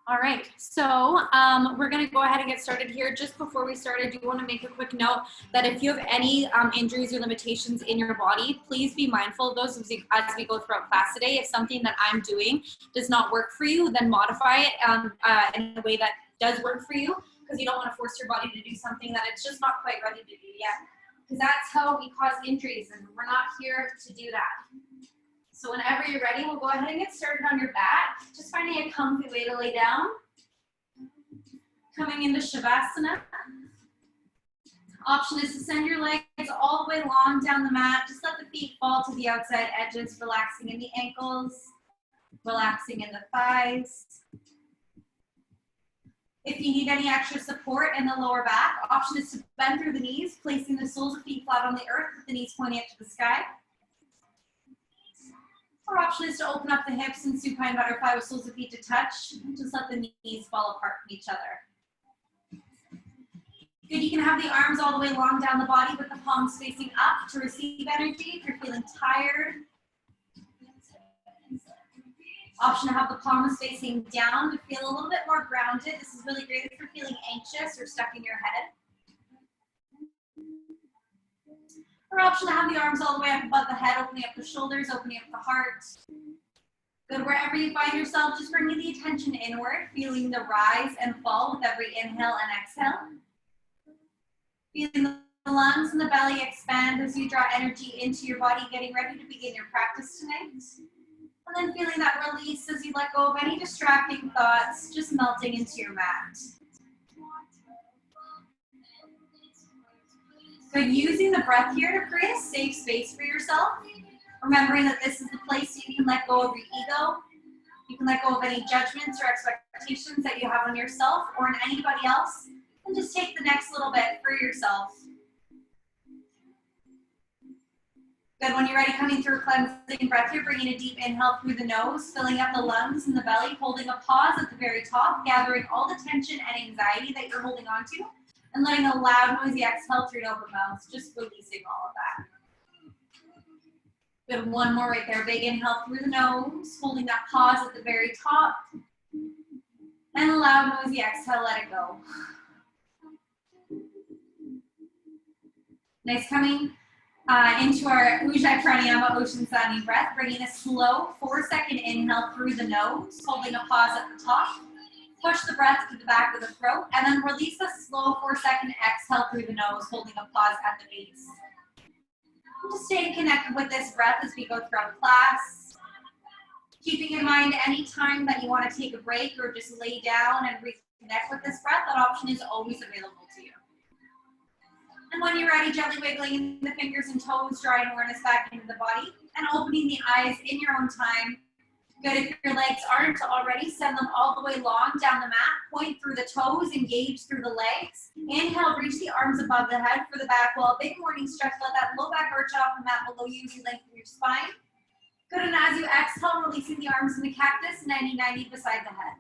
All right, so we're going to go ahead and get started here. Just before we start, I do want to make a quick note that if you have any injuries or limitations in your body, please be mindful of those as we go throughout class today. If something that I'm doing does not work for you, then modify it in a way that does work for you, because you don't want to force your body to do something that it's just not quite ready to do yet, because that's how we cause injuries, and we're not here to do that. So whenever you're ready, we'll go ahead and get started on your back. Just finding a comfy way to lay down. Coming into Shavasana. Option is to send your legs all the way long down the mat. Just let the feet fall to the outside edges, relaxing in the ankles, relaxing in the thighs. If you need any extra support in the lower back, option is to bend through the knees, placing the soles of feet flat on the earth with the knees pointing up to the sky. Or option is to open up the hips and supine butterfly with soles of feet to touch. Just let the knees fall apart from each other. Good, you can have the arms all the way long down the body with the palms facing up to receive energy if you're feeling tired. Option to have the palms facing down to feel a little bit more grounded. This is really great if you're feeling anxious or stuck in your head. Or option to have the arms all the way up above the head, opening up the shoulders, opening up the heart. Good, wherever you find yourself, just bringing the attention inward, feeling the rise and fall with every inhale and exhale. Feeling the lungs and the belly expand as you draw energy into your body, getting ready to begin your practice tonight. And then feeling that release as you let go of any distracting thoughts, just melting into your mat. Good, using the breath here to create a safe space for yourself. Remembering that this is the place you can let go of your ego. You can let go of any judgments or expectations that you have on yourself or on anybody else. And just take the next little bit for yourself. Good, when you're ready, coming through a cleansing breath here, bringing a deep inhale through the nose, filling up the lungs and the belly, holding a pause at the very top, gathering all the tension and anxiety that you're holding on to. And letting a loud, noisy exhale through an open mouth, just releasing all of that. Good, one more right there. Big inhale through the nose, holding that pause at the very top. And a loud, noisy exhale, let it go. Nice, coming into our Ujjayi Pranayama Ocean Sounding breath, bringing a slow 4-second inhale through the nose, holding a pause at the top. Push the breath to the back of the throat, and then release a slow 4-second exhale through the nose, holding a pause at the base. Just staying connected with this breath as we go throughout class. Keeping in mind any time that you want to take a break or just lay down and reconnect with this breath, that option is always available to you. And when you're ready, gently wiggling the fingers and toes, drawing awareness back into the body, and opening the eyes in your own time. Good, if your legs aren't already, send them all the way long down the mat, point through the toes, engage through the legs. Inhale, reach the arms above the head for the back wall. Big morning stretch, let that low back arch off the mat below you as you lengthen your spine. Good, and as you exhale, releasing the arms in the cactus, 90-90 beside the head.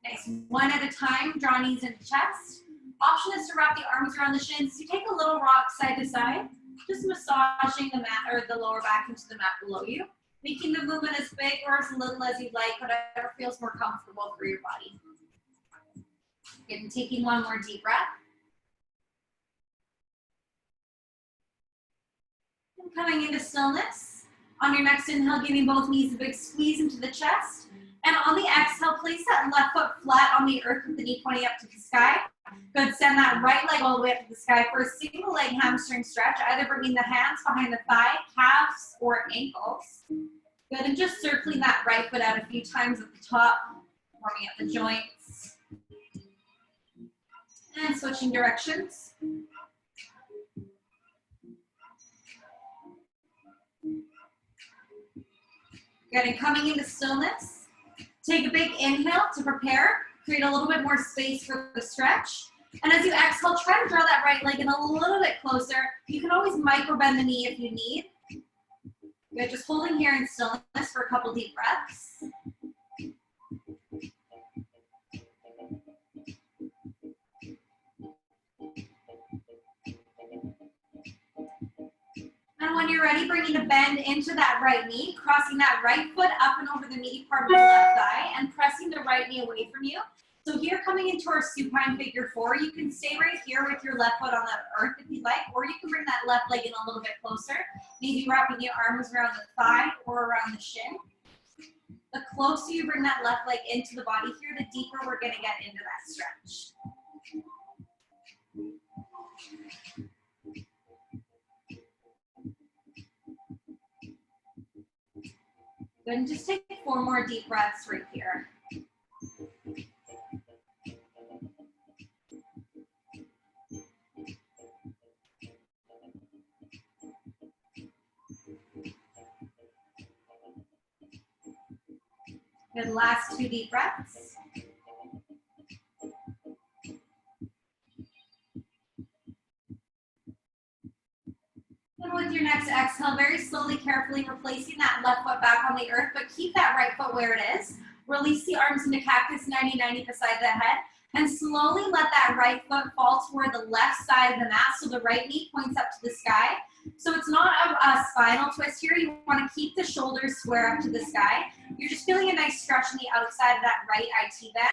Nice, one at a time, draw knees into chest. Option is to wrap the arms around the shins. You take a little rock side to side, just massaging the mat or the lower back into the mat below you. Making the movement as big or as little as you'd like, whatever feels more comfortable for your body. Good, and taking one more deep breath. And coming into stillness. On your next inhale, giving both knees a big squeeze into the chest. And on the exhale, place that left foot flat on the earth with the knee pointing up to the sky. Good, send that right leg all the way up to the sky for a single leg hamstring stretch, either bringing the hands behind the thigh, calves, or ankles. Good, and just circling that right foot out a few times at the top, warming up the joints. And switching directions. Good, and coming into stillness. Take a big inhale to prepare. Create a little bit more space for the stretch. And as you exhale, try to draw that right leg in a little bit closer. You can always micro bend the knee if you need. Good, just holding here in stillness for a couple deep breaths. And when you're ready, bringing a bend into that right knee, crossing that right foot up and over the meaty part of the left thigh, and pressing the right knee slightly away from you. So here coming into our supine figure 4, you can stay right here with your left foot on the earth if you'd like, or you can bring that left leg in a little bit closer, maybe wrapping your arms around the thigh or around the shin. The closer you bring that left leg into the body here, the deeper we're gonna get into that stretch. Good, and just take 4 more deep breaths right here. Good, last 2 deep breaths. And with your next exhale, very slowly, carefully replacing that left foot back on the earth, but keep that right foot where it is. Release the arms into cactus 90-90 beside the head, and slowly let that right foot fall toward the left side of the mat, so the right knee points up to the sky. So it's not a spinal twist here. You want to keep the shoulders square up to the sky. You're just feeling a nice stretch on the outside of that right IT band.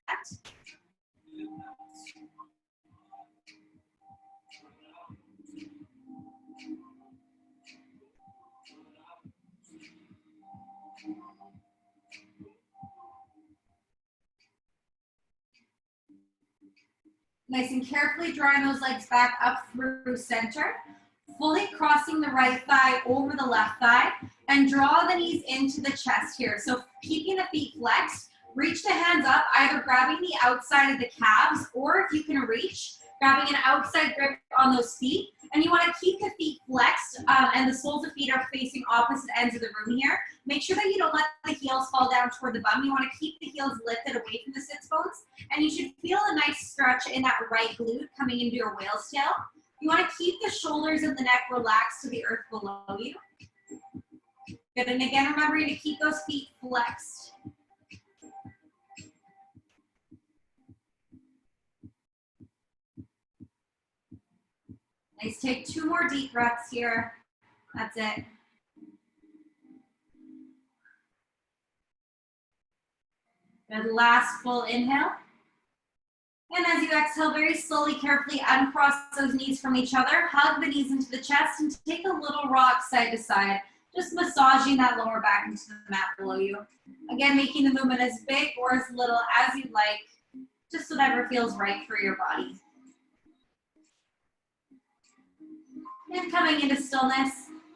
Nice and carefully drawing those legs back up through center, fully crossing the right thigh over the left thigh, and draw the knees into the chest here. So keeping the feet flexed, reach the hands up, either grabbing the outside of the calves, or if you can reach, grabbing an outside grip on those feet. And you want to keep the feet flexed, and the soles of feet are facing opposite ends of the room here. Make sure that you don't let the heels fall down toward the bum. You want to keep the heels lifted away from the sits bones, and you should feel a nice stretch in that right glute coming into your whale's tail. You want to keep the shoulders and the neck relaxed to the earth below you. Good, and again, remembering to keep those feet flexed. Nice, take 2 more deep breaths here. That's it. Good, last full inhale. And as you exhale, very slowly, carefully uncross those knees from each other. Hug the knees into the chest and take a little rock side to side. Just massaging that lower back into the mat below you. Again, making the movement as big or as little as you'd like. Just whatever feels right for your body. And coming into stillness.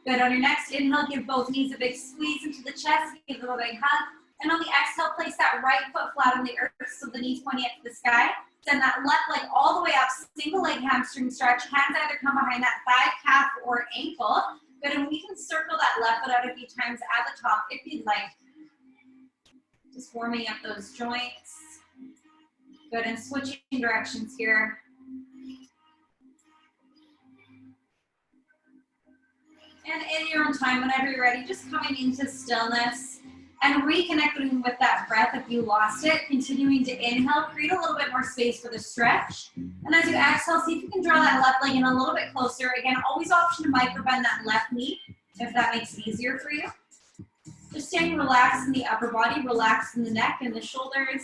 Good, on your next inhale, give both knees a big squeeze into the chest. Give them a big hug. And on the exhale, place that right foot flat on the earth so the knees pointing up to the sky. Send that left leg all the way up, single leg hamstring stretch. Hands either come behind that thigh, calf, or ankle. Good, and we can circle that left foot out a few times at the top if you'd like. Just warming up those joints. Good, and switching directions here. And in your own time, whenever you're ready, just coming into stillness and reconnecting with that breath if you lost it. Continuing to inhale, create a little bit more space for the stretch. And as you exhale, see if you can draw that left leg in a little bit closer. Again, always option to microbend that left knee if that makes it easier for you. Just staying relaxed in the upper body, relaxed in the neck and the shoulders.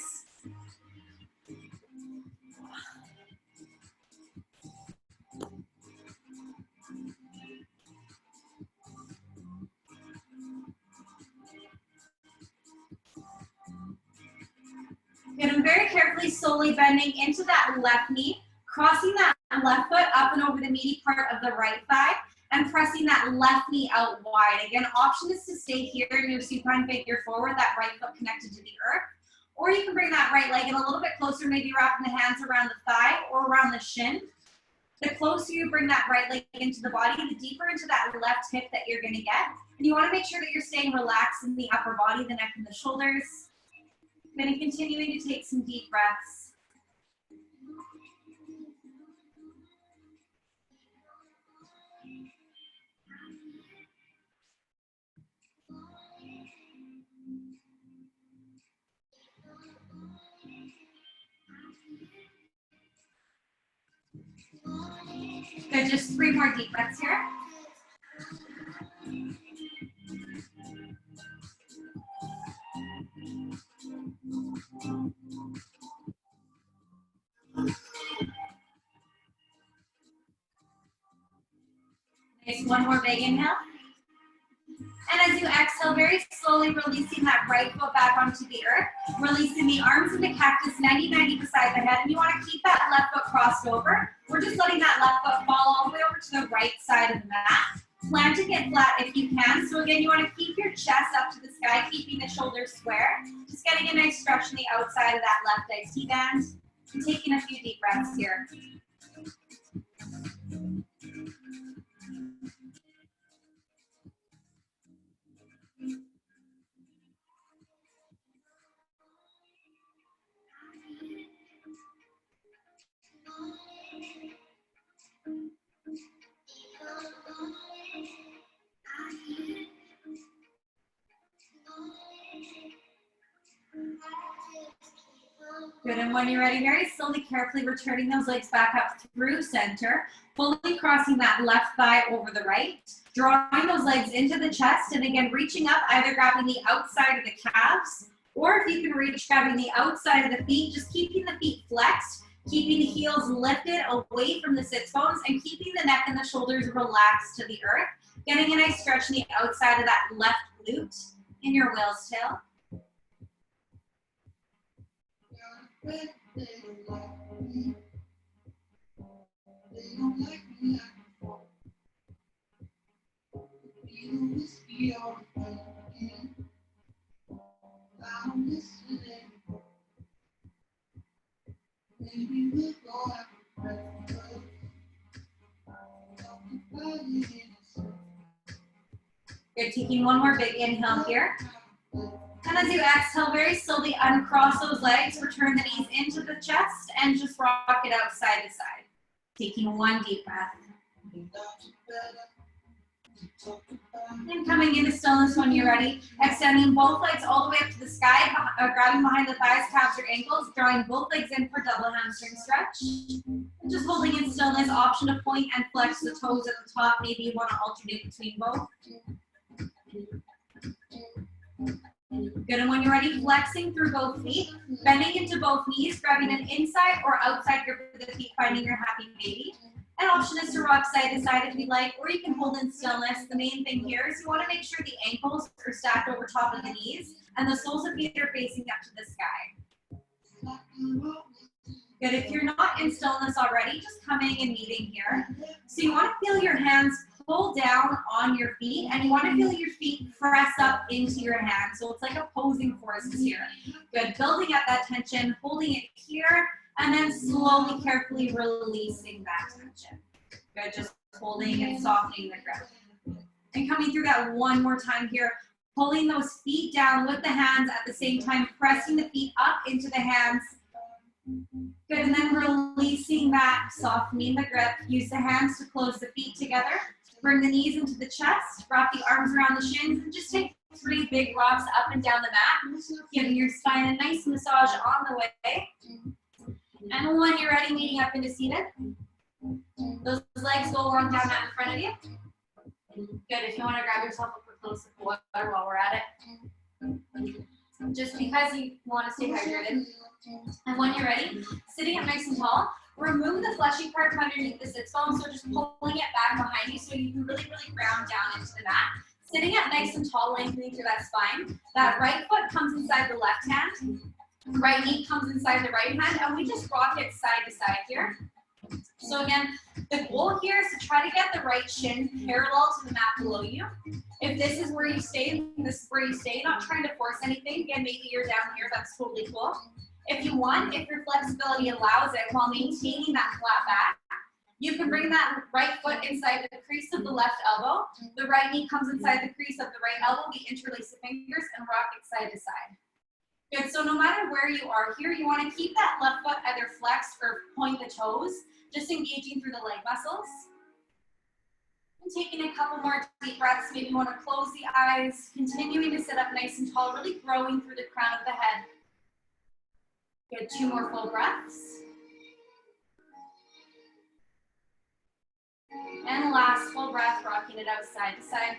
Good, and very carefully, slowly bending into that left knee, crossing that left foot up and over the meaty part of the right thigh, and pressing that left knee out wide. Again, option is to stay here in your supine figure forward, that right foot connected to the earth. Or you can bring that right leg in a little bit closer, maybe wrapping the hands around the thigh or around the shin. The closer you bring that right leg into the body, the deeper into that left hip that you're gonna get. And you wanna make sure that you're staying relaxed in the upper body, the neck and the shoulders. Then continuing to take some deep breaths. Good, just 3 more deep breaths here. One more big inhale. And as you exhale, very slowly releasing that right foot back onto the earth, releasing the arms into cactus 90-90 beside the head, and you want to keep that left foot crossed over. We're just letting that left foot fall all the way over to the right side of the mat. Planting it flat if you can. So again, you want to keep your chest up to the sky, keeping the shoulders square. Just getting a nice stretch on the outside of that left IT band. And taking a few deep breaths here. Good, and when you're ready, very slowly, carefully returning those legs back up through center, fully crossing that left thigh over the right, drawing those legs into the chest, and again, reaching up, either grabbing the outside of the calves, or if you can reach, grabbing the outside of the feet, just keeping the feet flexed, keeping the heels lifted away from the sits bones, and keeping the neck and the shoulders relaxed to the earth, getting a nice stretch on the outside of that left glute in your whale's tail. Good, taking one more big inhale here. And as you exhale, very slowly uncross those legs, return the knees into the chest, and just rock it out side to side. Taking one deep breath. And coming into stillness when you're ready, extending both legs all the way up to the sky, grabbing behind the thighs, calves, or ankles, drawing both legs in for double hamstring stretch. And just holding in stillness, option to point and flex the toes at the top. Maybe you want to alternate between both. Good, and when you're ready, flexing through both feet, bending into both knees, grabbing an inside or outside grip of the feet, finding your happy baby. An option is to rock side to side if you'd like, or you can hold in stillness. The main thing here is you want to make sure the ankles are stacked over top of the knees, and the soles of feet are facing up to the sky. Good, if you're not in stillness already, just coming and meeting here. So you want to feel your hands pull down on your feet, and you want to feel your feet press up into your hands. So it's like opposing forces here. Good, building up that tension, holding it here, and then slowly, carefully releasing that tension. Good, just holding and softening the grip. And coming through that one more time here, pulling those feet down with the hands at the same time, pressing the feet up into the hands. Good, and then releasing that, softening the grip. Use the hands to close the feet together. Bring the knees into the chest, wrap the arms around the shins, and just take 3 big rocks up and down the mat, giving your spine a nice massage on the way. And when you're ready, meeting up into seated. Those legs go along down that in front of you. Good, if you want to grab yourself a close sip of water while we're at it. Just because you want to stay hydrated. And when you're ready, sitting up nice and tall, remove the fleshy part from underneath the sits bone, so just pulling it back behind you so you can really, really ground down into the mat. Sitting up nice and tall, lengthening through that spine. That right foot comes inside the left hand. Right knee comes inside the right hand, and we just rock it side to side here. So again, the goal here is to try to get the right shin parallel to the mat below you. If this is where you stay, this is where you stay, not trying to force anything. Again, maybe you're down here, that's totally cool. If you want, if your flexibility allows it, while maintaining that flat back, you can bring that right foot inside the crease of the left elbow. The right knee comes inside the crease of the right elbow. We interlace the fingers and rock it side to side. Good, so no matter where you are here, you want to keep that left foot either flexed or point the toes, just engaging through the leg muscles. And taking a couple more deep breaths. Maybe you want to close the eyes, continuing to sit up nice and tall, really growing through the crown of the head. Good, 2 more full breaths. And last full breath, rocking it out side to side.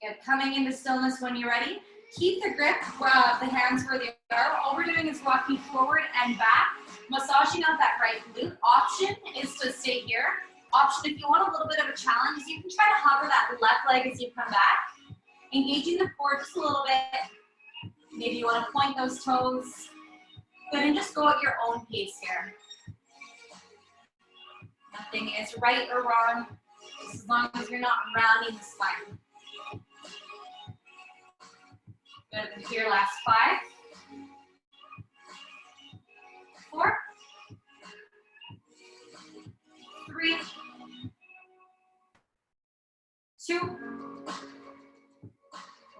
Good, coming into stillness when you're ready. Keep the grip, the hands where they are. All we're doing is rocking forward and back, massaging out that right glute. Option is to stay here. option, if you want a little bit of a challenge, is you can try to hover that left leg as you come back, engaging the core just a little bit. Maybe you want to point those toes. Good, and just go at your own pace here. Nothing is right or wrong, just as long as you're not rounding the spine. Good, here, last 5, 4, 3, 2,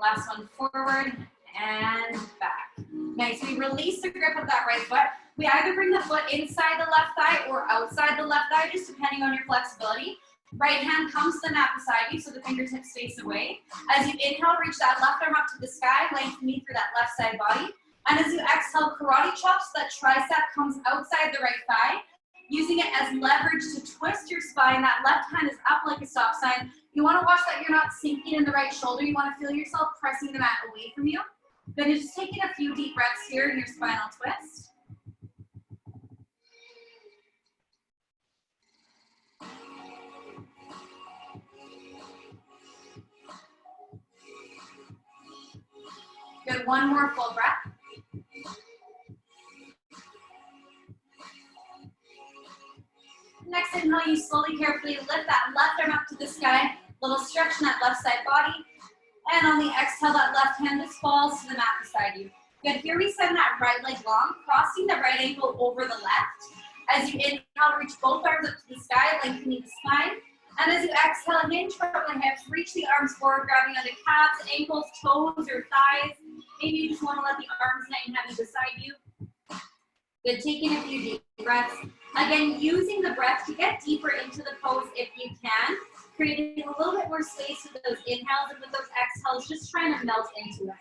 last one, forward and back. Nice, we release the grip of that right foot. We either bring the foot inside the left thigh or outside the left thigh, just depending on your flexibility. Right hand comes to the mat beside you, so the fingertips face away. As you inhale, reach that left arm up to the sky, lengthening through that left side body. And as you exhale, karate chops, that tricep comes outside the right thigh, using it as leverage to twist your spine. That left hand is up like a stop sign. You want to watch that you're not sinking in the right shoulder. You want to feel yourself pressing the mat away from you. Then you're just taking a few deep breaths here in your spinal twist. Good, one more full breath. Next inhale, you slowly, carefully lift that left arm up to the sky, little stretch in that left side body. And on the exhale, that left hand just falls to the mat beside you. Good, here we send that right leg long, crossing the right ankle over the left. As you inhale, reach both arms up to the sky, lengthening the spine. And as you exhale, hinge from the hips, reach the arms forward, grabbing onto calves, ankles, toes, or thighs. Maybe you just want to let the arms hang heavy beside you. Good, taking a few deep breaths. Again, using the breath to get deeper into the pose if you can, creating a little bit more space with those inhales, and with those exhales, just trying to melt into it.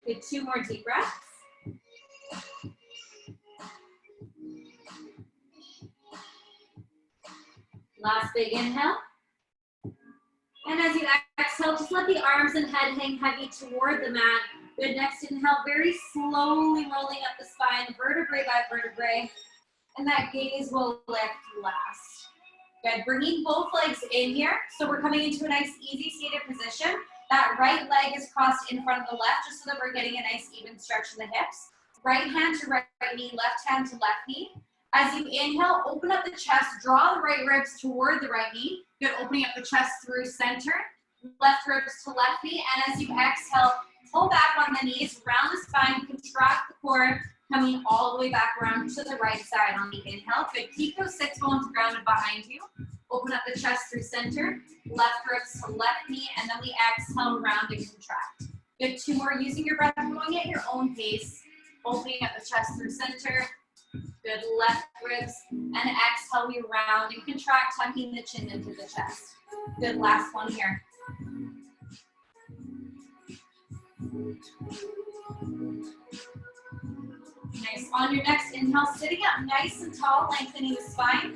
Good, 2 more deep breaths. Last big inhale. And as you exhale, just let the arms and head hang heavy toward the mat. Good, next inhale, very slowly rolling up the spine, vertebrae by vertebrae. And that gaze will lift last. Good, bringing both legs in here. So we're coming into a nice easy seated position. That right leg is crossed in front of the left, just so that we're getting a nice even stretch in the hips. Right hand to right knee, left hand to left knee. As you inhale, open up the chest, draw the right ribs toward the right knee. Good, opening up the chest through center, left ribs to left knee. And as you exhale, pull back on the knees, round the spine, contract the core, coming all the way back around to the right side on the inhale. Good, keep those sits bones grounded behind you. Open up the chest through center, left ribs to left knee, and then we exhale, round and contract. Good, 2 more, using your breath, going at your own pace. Opening up the chest through center. Good, left ribs, and exhale, we round and contract, tucking the chin into the chest. Good, last one here. Nice, on your next inhale, sitting up nice and tall, lengthening the spine.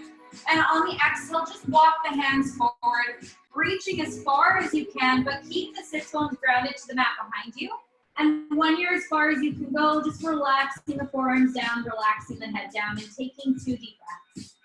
And on the exhale, just walk the hands forward, reaching as far as you can, but keep the sit bones grounded to the mat behind you. And when you're as far as you can go, just relaxing the forearms down, relaxing the head down, and taking 2 deep breaths.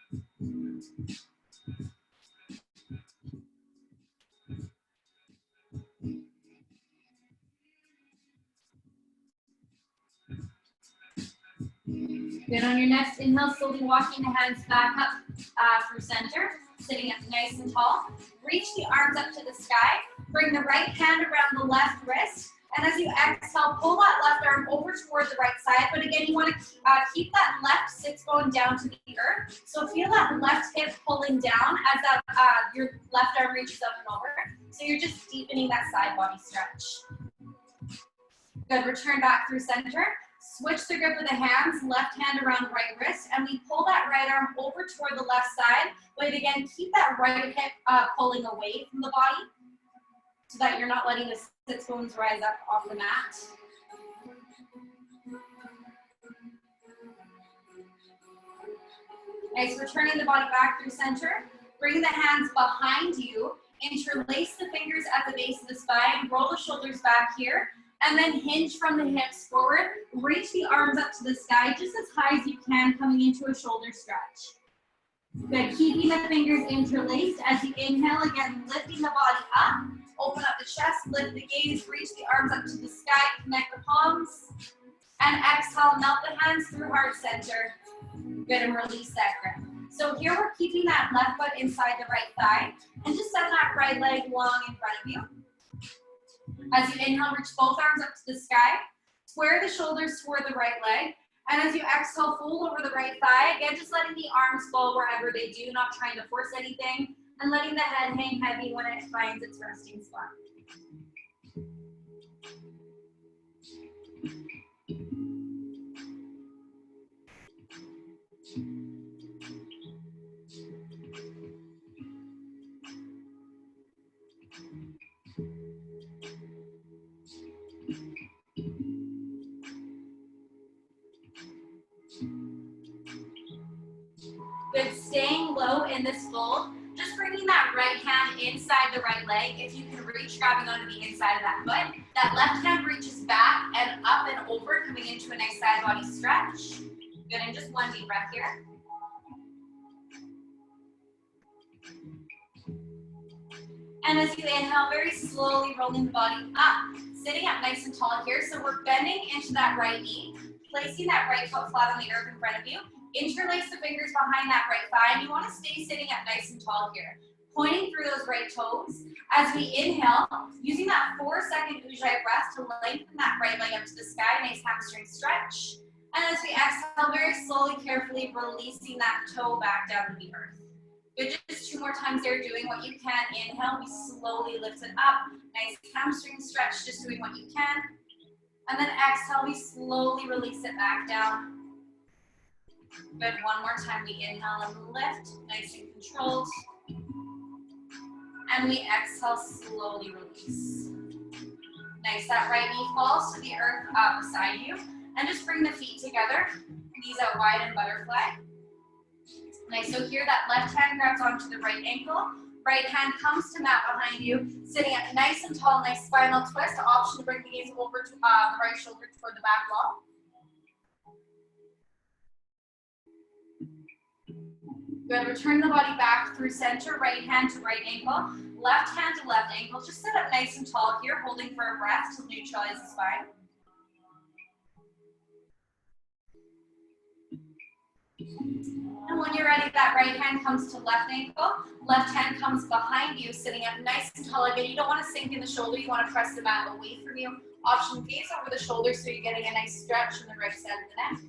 Good, on your next inhale, slowly walking the hands back up through center, sitting up nice and tall. Reach the arms up to the sky. Bring the right hand around the left wrist. And as you exhale, pull that left arm over toward the right side. But again, you want to keep that left sits bone down to the earth. So feel that left hip pulling down as that your left arm reaches up and over. So you're just deepening that side body stretch. Good, return back through center. Switch the grip of the hands, left hand around right wrist, and we pull that right arm over toward the left side. But again, keep that right hip pulling away from the body so that you're not letting the sits bones rise up off the mat. Nice, returning the body back through center. Bring the hands behind you. Interlace the fingers at the base of the spine. Roll the shoulders back here. And then hinge from the hips forward. Reach the arms up to the sky just as high as you can, coming into a shoulder stretch. Good, keeping the fingers interlaced as you inhale, again, lifting the body up. Open up the chest, lift the gaze, reach the arms up to the sky, connect the palms. And exhale, melt the hands through heart center. Good, and release that grip. So here we're keeping that left foot inside the right thigh. And just send that right leg long in front of you. As you inhale, reach both arms up to the sky. Square the shoulders toward the right leg. And as you exhale, fold over the right thigh. Again, just letting the arms fall wherever they do, not trying to force anything. And letting the head hang heavy when it finds its resting spot. Good, staying low in this fold. Just bringing that right hand inside the right leg. If you can reach, grabbing onto the inside of that foot. That left hand reaches back and up and over, coming into a nice side body stretch. Good, and just one deep breath here. And as you inhale, very slowly rolling the body up. Sitting up nice and tall here. So we're bending into that right knee. Placing that right foot flat on the earth in front of you. Interlace the fingers behind that right thigh. And you want to stay sitting up nice and tall here. Pointing through those right toes. As we inhale, using that 4-second Ujjayi breath to lengthen that right leg up to the sky. Nice hamstring stretch. And as we exhale, very slowly, carefully releasing that toe back down to the earth. Good, just 2 more times there, doing what you can. Inhale, we slowly lift it up. Nice hamstring stretch, just doing what you can. And then exhale, we slowly release it back down. Good, 1 more time, we inhale and lift, nice and controlled. And we exhale, slowly release. Nice, that right knee falls to the earth beside you. And just bring the feet together, knees out wide and butterfly. Nice, so here that left hand grabs onto the right ankle, right hand comes to mat behind you, sitting up nice and tall, nice spinal twist, option to bring the gaze over to the right shoulder toward the back wall. Good, return the body back through center, right hand to right ankle, left hand to left ankle, just sit up nice and tall here, holding for a breath to neutralize the spine. And when you're ready, that right hand comes to left ankle, left hand comes behind you, sitting up nice and tall. Again, you don't want to sink in the shoulder, you want to press the mat away from you. Option gaze over the shoulder so you're getting a nice stretch in the right side of the neck.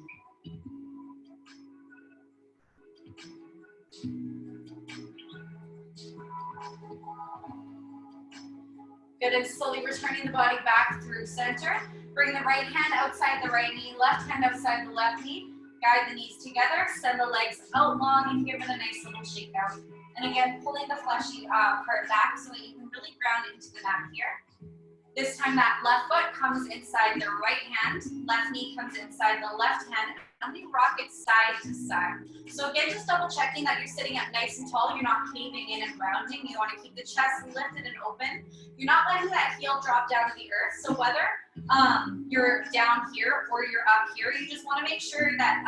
Good, and slowly returning the body back through center. Bring the right hand outside the right knee, left hand outside the left knee. Guide the knees together, send the legs out long, and give it a nice little shake down. And again, pulling the fleshy part back so that you can really ground into the mat here. This time that left foot comes inside the right hand, left knee comes inside the left hand, and we rock it side to side. So again, just double checking that you're sitting up nice and tall, you're not caving in and rounding, you want to keep the chest lifted and open. You're not letting that heel drop down to the earth, so whether you're down here or you're up here, you just want to make sure that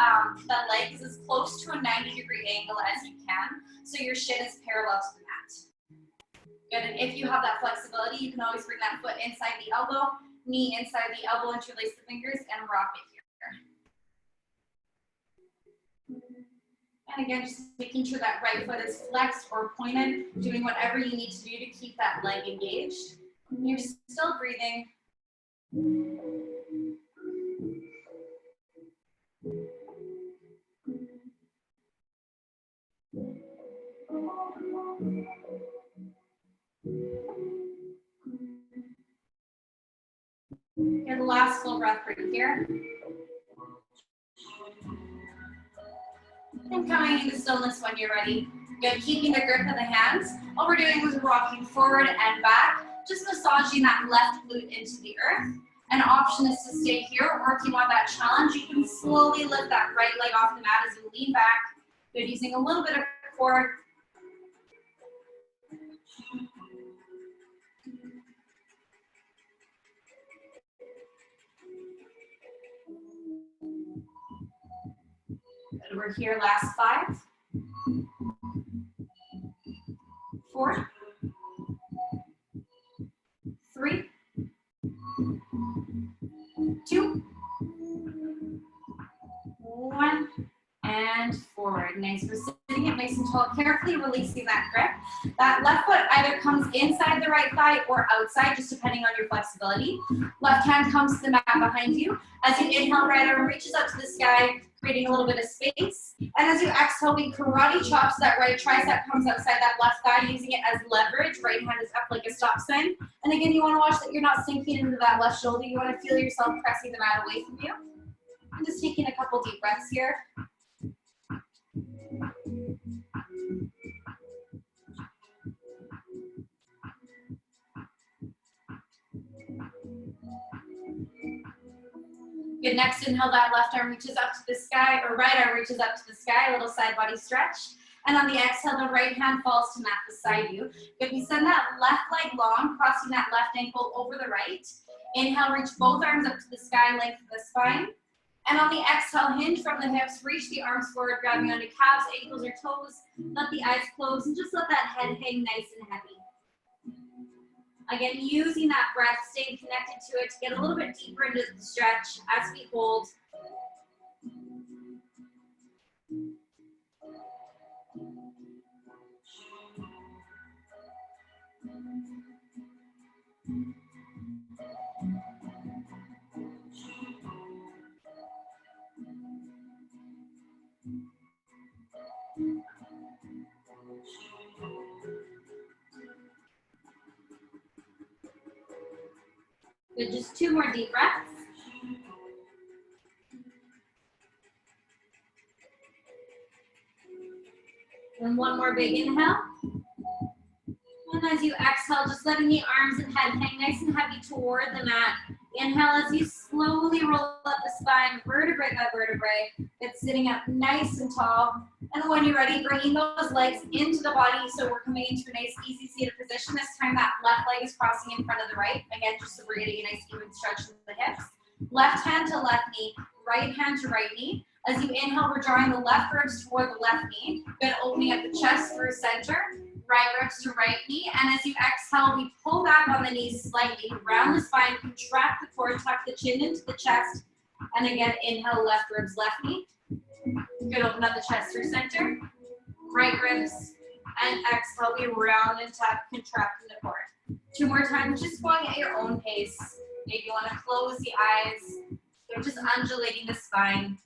the leg is as close to a 90-degree angle as you can, so your shin is parallel to the mat. Good, and if you have that flexibility, you can always bring that foot inside the elbow, knee inside the elbow, interlace the fingers, and rock it here. And again, just making sure that right foot is flexed or pointed, doing whatever you need to do to keep that leg engaged. You're still breathing. And the last full breath right here. And coming into stillness when you're ready. Good, keeping the grip of the hands. All we're doing is rocking forward and back, just massaging that left glute into the earth. An option is to stay here, or if you want that challenge, you can slowly lift that right leg off the mat as you lean back, Good, using a little bit of core. Good, we're here, last 5, 4, 3, 2, 1, and forward. Nice. We're sitting up nice and tall, carefully releasing that grip. That left foot either comes inside the right thigh or outside, just depending on your flexibility. Left hand comes to the mat behind you. As you inhale, right arm reaches up to the sky, creating a little bit of space. And as you exhale, we karate chops. That right tricep comes outside that left thigh, using it as leverage. Right hand is up like a stop sign. And again, you want to watch that you're not sinking into that left shoulder. You want to feel yourself pressing the mat away from you. I'm just taking a couple deep breaths here. Good, next inhale, that left arm reaches up to the sky, or right arm reaches up to the sky, a little side body stretch. And on the exhale, the right hand falls to mat beside you. Good, we send that left leg long, crossing that left ankle over the right. Inhale, reach both arms up to the sky, lengthen the spine. And on the exhale, hinge from the hips, reach the arms forward, grabbing onto calves, ankles, or toes. Let the eyes close and just let that head hang nice and heavy. Again, using that breath, staying connected to it to get a little bit deeper into the stretch as we hold. Good, just 2 more deep breaths. And 1 more big inhale. And as you exhale, just letting the arms and head hang nice and heavy toward the mat. Inhale as you slowly roll up the spine, vertebrae by vertebrae. It's sitting up nice and tall. And when you're ready, bringing those legs into the body. So we're coming into a nice, easy seated position. This time that left leg is crossing in front of the right. Again, just so we're getting a nice even stretch into the hips. Left hand to left knee, right hand to right knee. As you inhale, we're drawing the left ribs toward the left knee. Good, opening up the chest through center. Right ribs to right knee, and as you exhale, we pull back on the knees slightly, round the spine, contract the core, tuck the chin into the chest, and again, inhale, left ribs, left knee. Good, open up the chest through center, right ribs, and exhale, we round and tuck, contracting the core. 2 more times, just going at your own pace. Maybe you want to close the eyes, so just undulating the spine,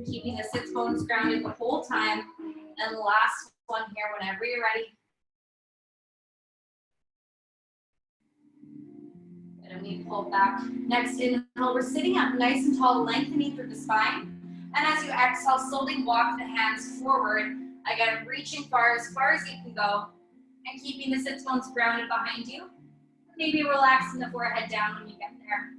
keeping the sits bones grounded the whole time, and last one here whenever you're ready. And we pull back. Next inhale, we're sitting up nice and tall, lengthening through the spine. And as you exhale, slowly walk the hands forward. Again, reaching as far as you can go. And keeping the sits bones grounded behind you. Maybe relaxing the forehead down when you get there.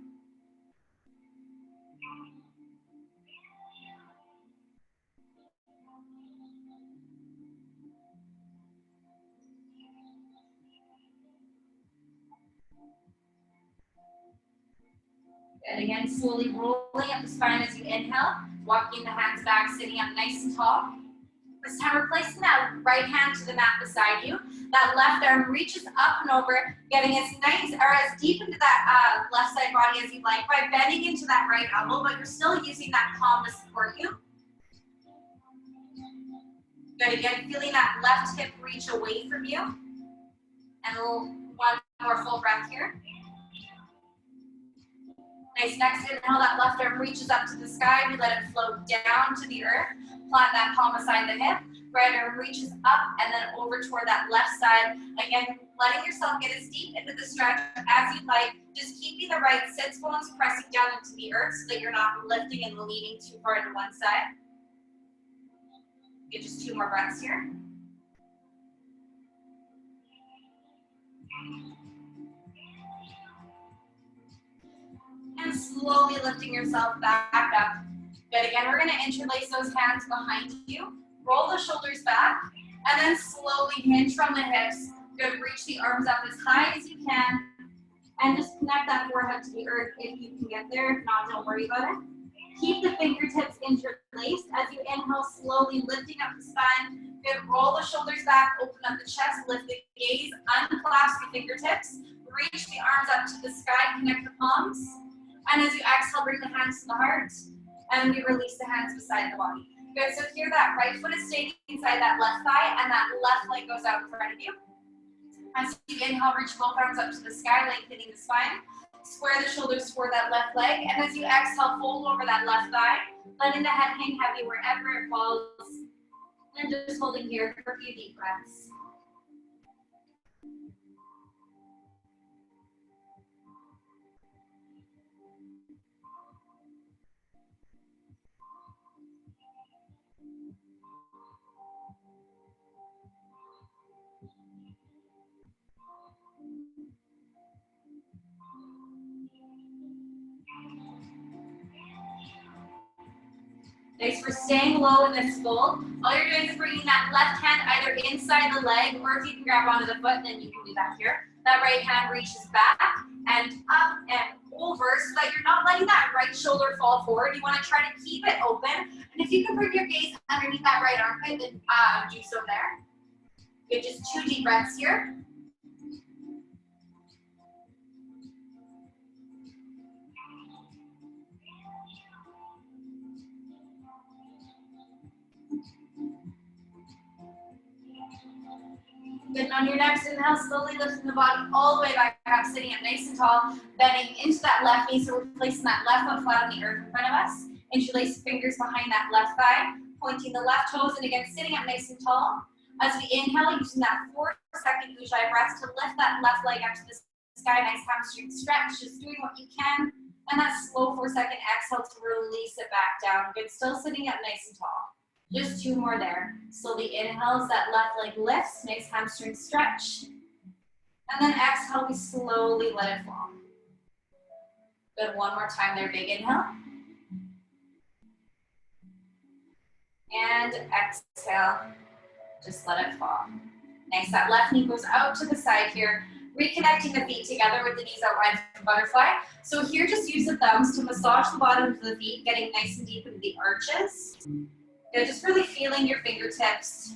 And again, slowly rolling up the spine as you inhale, walking the hands back, sitting up nice and tall. This time we're placing that right hand to the mat beside you. That left arm reaches up and over, getting as nice or as deep into that left side body as you'd like by bending into that right elbow, but you're still using that palm to support you. Good, again, feeling that left hip reach away from you. And one more full breath here. Nice, next inhale, that left arm reaches up to the sky. We let it float down to the earth. Plant that palm beside the hip. Right arm reaches up and then over toward that left side. Again, letting yourself get as deep into the stretch as you'd like. Just keeping the right sits bones pressing down into the earth so that you're not lifting and leaning too far to one side. Get just 2 more breaths here. And slowly lifting yourself back up. Good, again, we're gonna interlace those hands behind you, roll the shoulders back, and then slowly hinge from the hips. Good, reach the arms up as high as you can, and just connect that forehead to the earth if you can get there. If not, don't worry about it. Keep the fingertips interlaced as you inhale, slowly lifting up the spine. Good, roll the shoulders back, open up the chest, lift the gaze, unclasp the fingertips, reach the arms up to the sky, connect the palms. And as you exhale, bring the hands to the heart, and we release the hands beside the body. Good, so here that right foot is staying inside that left thigh, and that left leg goes out in front of you. As you inhale, reach both arms up to the sky, lengthening the spine. Square the shoulders toward that left leg, and as you exhale, fold over that left thigh, letting the head hang heavy wherever it falls, and just holding here for a few deep breaths. Thanks for staying low in this fold. All you're doing is bringing that left hand either inside the leg, or if you can grab onto the foot, then you can do that here. That right hand reaches back and up and over so that you're not letting that right shoulder fall forward. You want to try to keep it open. And if you can bring your gaze underneath that right armpit, then do so there. Good, just 2 deep breaths here. Good, on your next inhale, slowly lifting the body all the way back up, sitting up nice and tall, bending into that left knee, so we're placing that left foot flat on the earth in front of us. Interlace fingers behind that left thigh, pointing the left toes, and again, sitting up nice and tall. As we inhale, using that 4-second Ujjayi breath to lift that left leg up to the sky, nice hamstring stretch, just doing what you can. And that slow 4-second exhale to release it back down. Good, still sitting up nice and tall. Just 2 more there. Slowly inhales, that left leg lifts, nice hamstring stretch. And then exhale, we slowly let it fall. Good, 1 more time there, big inhale. And exhale, just let it fall. Nice, that left knee goes out to the side here, reconnecting the feet together with the knees out wide for butterfly. So here, just use the thumbs to massage the bottoms of the feet, getting nice and deep into the arches. Good, just really feeling your fingertips.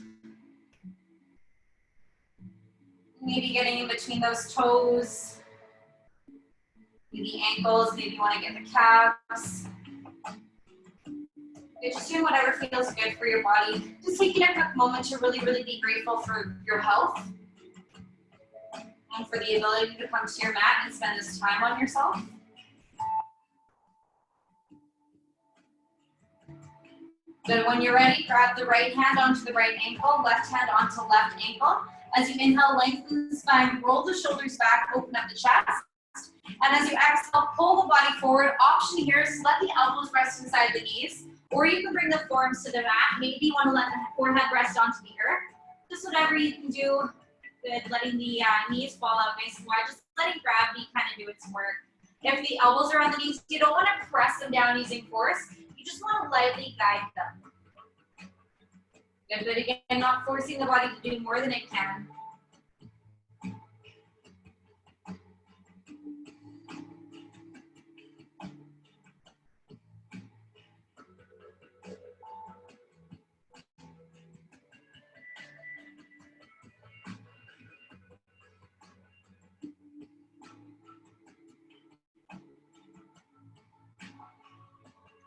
Maybe getting in between those toes. Maybe ankles, maybe you want to get the calves. Good, just doing whatever feels good for your body. Just taking a quick moment to really, really be grateful for your health and for the ability to come to your mat and spend this time on yourself. Good, when you're ready, grab the right hand onto the right ankle, left hand onto left ankle. As you inhale, lengthen the spine, roll the shoulders back, open up the chest. And as you exhale, pull the body forward. Option here is let the elbows rest inside the knees, or you can bring the forearms to the mat. Maybe you want to let the forehead rest onto the earth. Just whatever you can do. Good, letting the knees fall out nice and wide. Just letting gravity kind of do its work. If the elbows are on the knees, you don't want to press them down using force. You just want to lightly guide them. Good, but again, not forcing the body to do more than it can.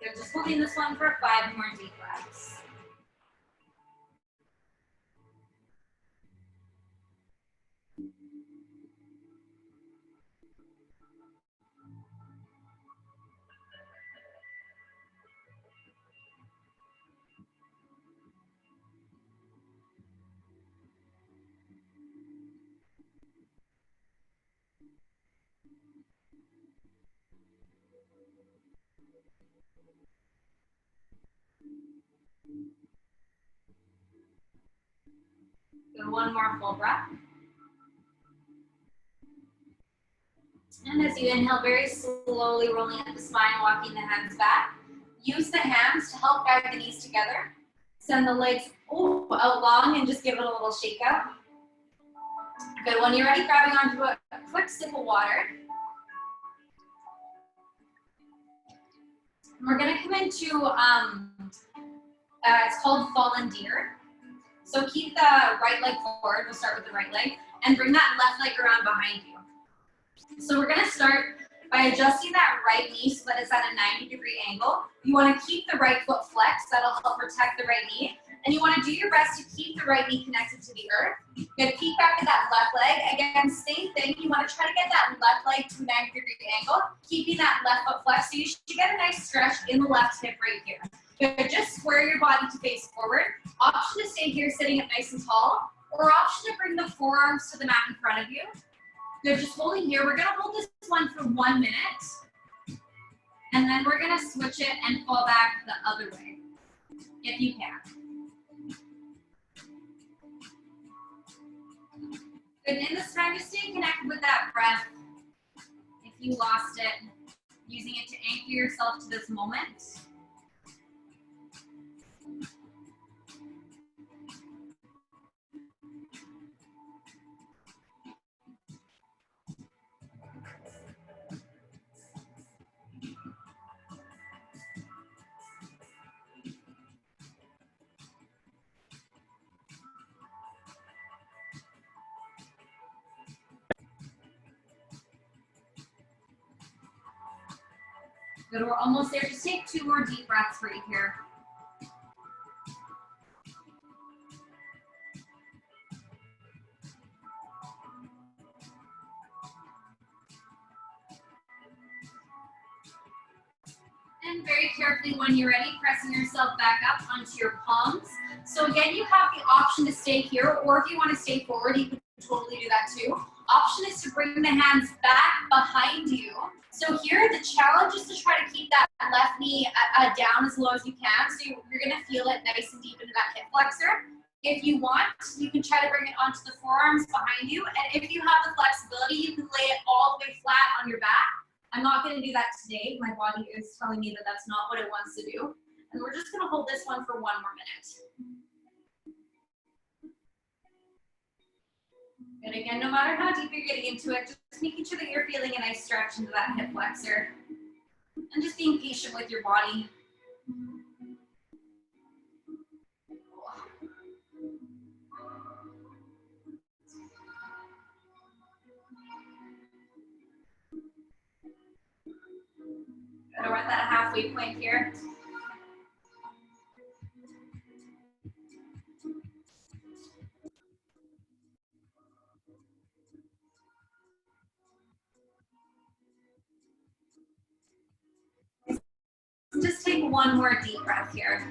Good, just holding this one for 5 more deep breaths. Good, 1 more full breath. And as you inhale, very slowly rolling up the spine, walking the hands back. Use the hands to help guide the knees together. Send the legs out long and just give it a little shake out. Good, when you're ready, grabbing onto a quick sip of water. And we're gonna come into, it's called volunteer. So keep the right leg forward, we'll start with the right leg, and bring that left leg around behind you. So we're gonna start by adjusting that right knee so that it's at a 90-degree angle. You wanna keep the right foot flexed, that'll help protect the right knee. And you wanna do your best to keep the right knee connected to the earth. Good, peek back at that left leg. Again, same thing, you wanna try to get that left leg to a 90-degree angle, keeping that left foot flexed. So you should get a nice stretch in the left hip right here. Good, just square your body to face forward. Option to stay here sitting up nice and tall, or option to bring the forearms to the mat in front of you. Good, just holding here. We're gonna hold this one for 1 minute. And then we're gonna switch it and fall back the other way, if you can. Good, in this time, just stay connected with that breath. If you lost it, using it to anchor yourself to this moment. Good, we're almost there. Just take 2 more deep breaths right here. And very carefully, when you're ready, pressing yourself back up onto your palms. So again, you have the option to stay here, or if you want to stay forward, you can totally do that too. Option is to bring the hands back behind you. So here, the challenge is to try to keep that left knee down as low as you can. So you're gonna feel it nice and deep into that hip flexor. If you want, you can try to bring it onto the forearms behind you. And if you have the flexibility, you can lay it all the way flat on your back. I'm not gonna do that today. My body is telling me that that's not what it wants to do. And we're just gonna hold this one for 1 more minute. And again, no matter how deep you're getting into it, just making sure that you're feeling a nice stretch into that hip flexor. And just being patient with your body. Good, we're at that halfway point here. Just take 1 more deep breath here.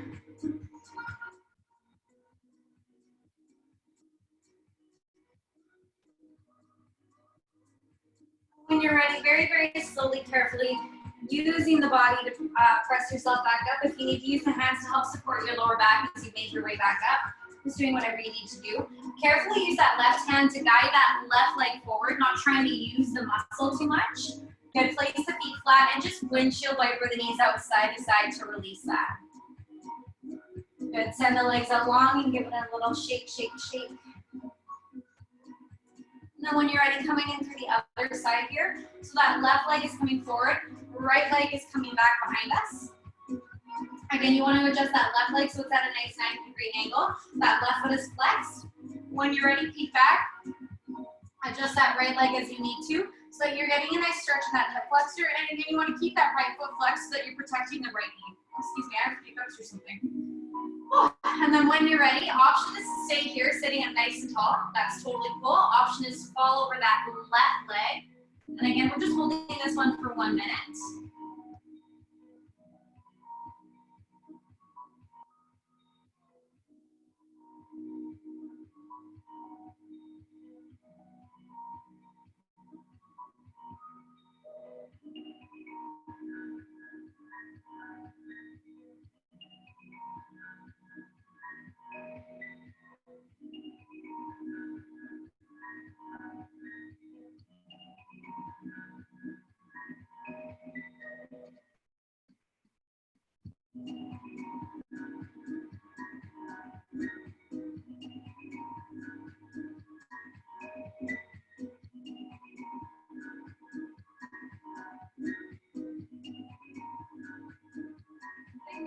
When you're ready, very, very slowly, carefully, using the body to press yourself back up. If you need to use the hands to help support your lower back as you make your way back up, just doing whatever you need to do. Carefully use that left hand to guide that left leg forward, not trying to use the muscle too much. Good, place the feet flat and just windshield wiper the knees out side to side to release that. Good, send the legs up long and give it a little shake, shake, shake. And then when you're ready, coming in through the other side here. So that left leg is coming forward, right leg is coming back behind us. Again, you want to adjust that left leg so it's at a nice 90-degree angle. That left foot is flexed. When you're ready, peek back. Adjust that right leg as you need to, so that you're getting a nice stretch in that hip flexor. And again, you want to keep that right foot flexed so that you're protecting the right knee. Excuse me, I have hiccups or something. Oh, and then when you're ready, option is to stay here, sitting up nice and tall. That's totally cool. Option is to fall over that left leg. And again, we're just holding this one for 1 minute.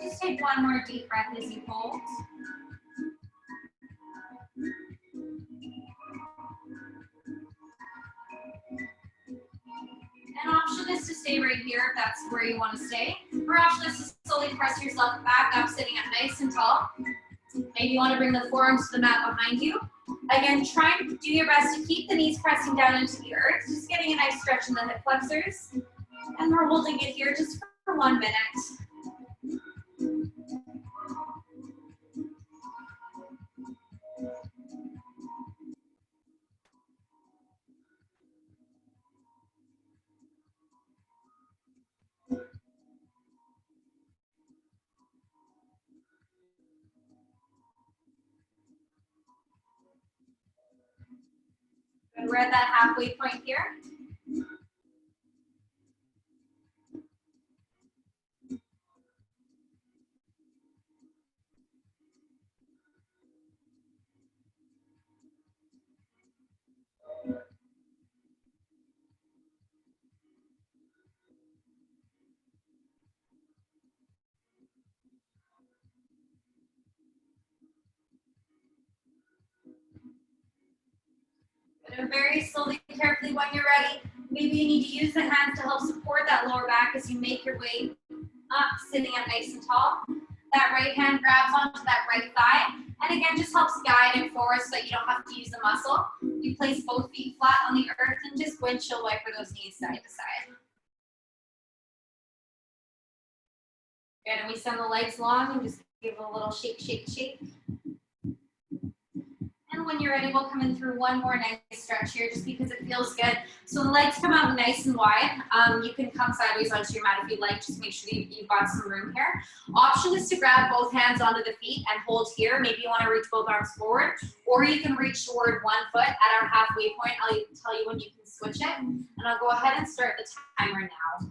Just take one more deep breath as you hold. An option is to stay right here if that's where you want to stay. Or option is to slowly press yourself back up, sitting up nice and tall. Maybe you want to bring the forearms to the mat behind you. Again, try and do your best to keep the knees pressing down into the earth, just getting a nice stretch in the hip flexors. And we're holding it here just for 1 minute. Good. We're at that halfway point here. And very slowly, carefully, when you're ready, maybe you need to use the hands to help support that lower back as you make your way up, sitting up nice and tall. That right hand grabs onto that right thigh, and again, just helps guide it forward so that you don't have to use the muscle. You place both feet flat on the earth and just windshield wiper those knees side to side. Good, and we send the legs long and just give a little shake, shake, shake. And when you're ready, we'll come in through one more nice stretch here just because it feels good. So the legs come out nice and wide. You can come sideways onto your mat if you'd like. Just make sure that you've got some room here. Option is to grab both hands onto the feet and hold here. Maybe you want to reach both arms forward, or you can reach toward 1 foot at our halfway point. I'll tell you when you can switch it. And I'll go ahead and start the timer now.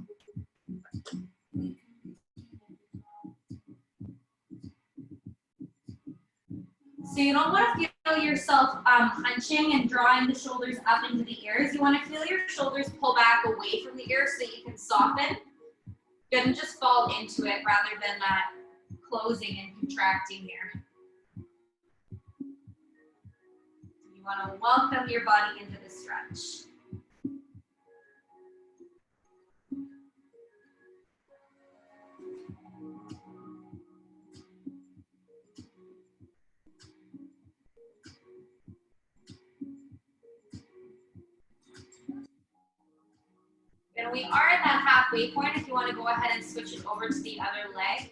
So you don't want to feel yourself hunching and drawing the shoulders up into the ears. You want to feel your shoulders pull back away from the ears so that you can soften. Good, and just fall into it rather than closing and contracting here. You want to welcome your body into the stretch. And we are at that halfway point. If you want to go ahead and switch it over to the other leg,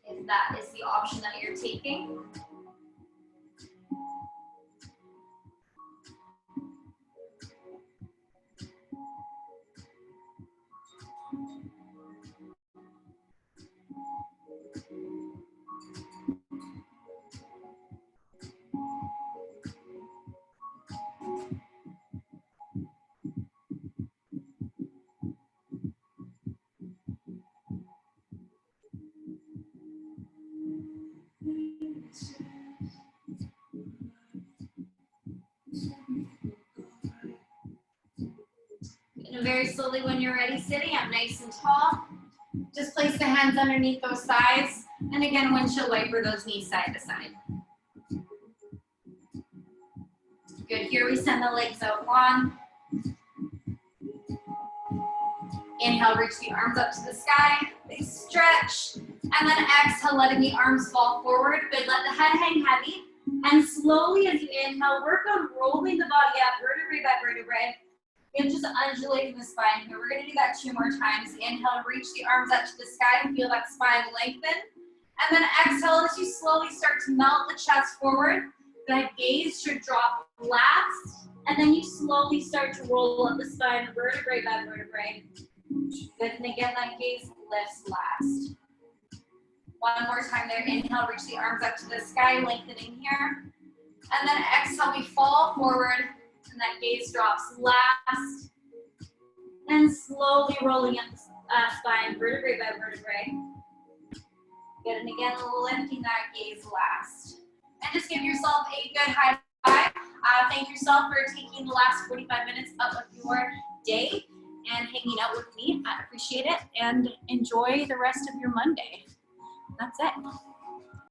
if that is the option that you're taking. And very slowly, when you're ready, sitting up nice and tall, just place the hands underneath those thighs. And again, windshield wiper those knees side to side. Good, here we send the legs out long. Inhale, reach the arms up to the sky. They stretch. And then exhale, letting the arms fall forward. Good, let the head hang heavy. And slowly as you inhale, work on rolling the body up, vertebrae by vertebrae. And just undulating the spine here. We're going to do that 2 more times. Inhale, reach the arms up to the sky and feel that spine lengthen. And then exhale as you slowly start to melt the chest forward. That gaze should drop last. And then you slowly start to roll up the spine, vertebrae by vertebrae. Good, and again, that gaze lifts last. One more time there. Inhale, reach the arms up to the sky, lengthening here. And then exhale, we fall forward. And that gaze drops last. And slowly rolling up the spine, vertebrae by vertebrae. Good, and again, lifting that gaze last. And just give yourself a good high five. Thank yourself for taking the last 45 minutes of your day. and hanging out with me. I appreciate it, and enjoy the rest of your Monday. That's it.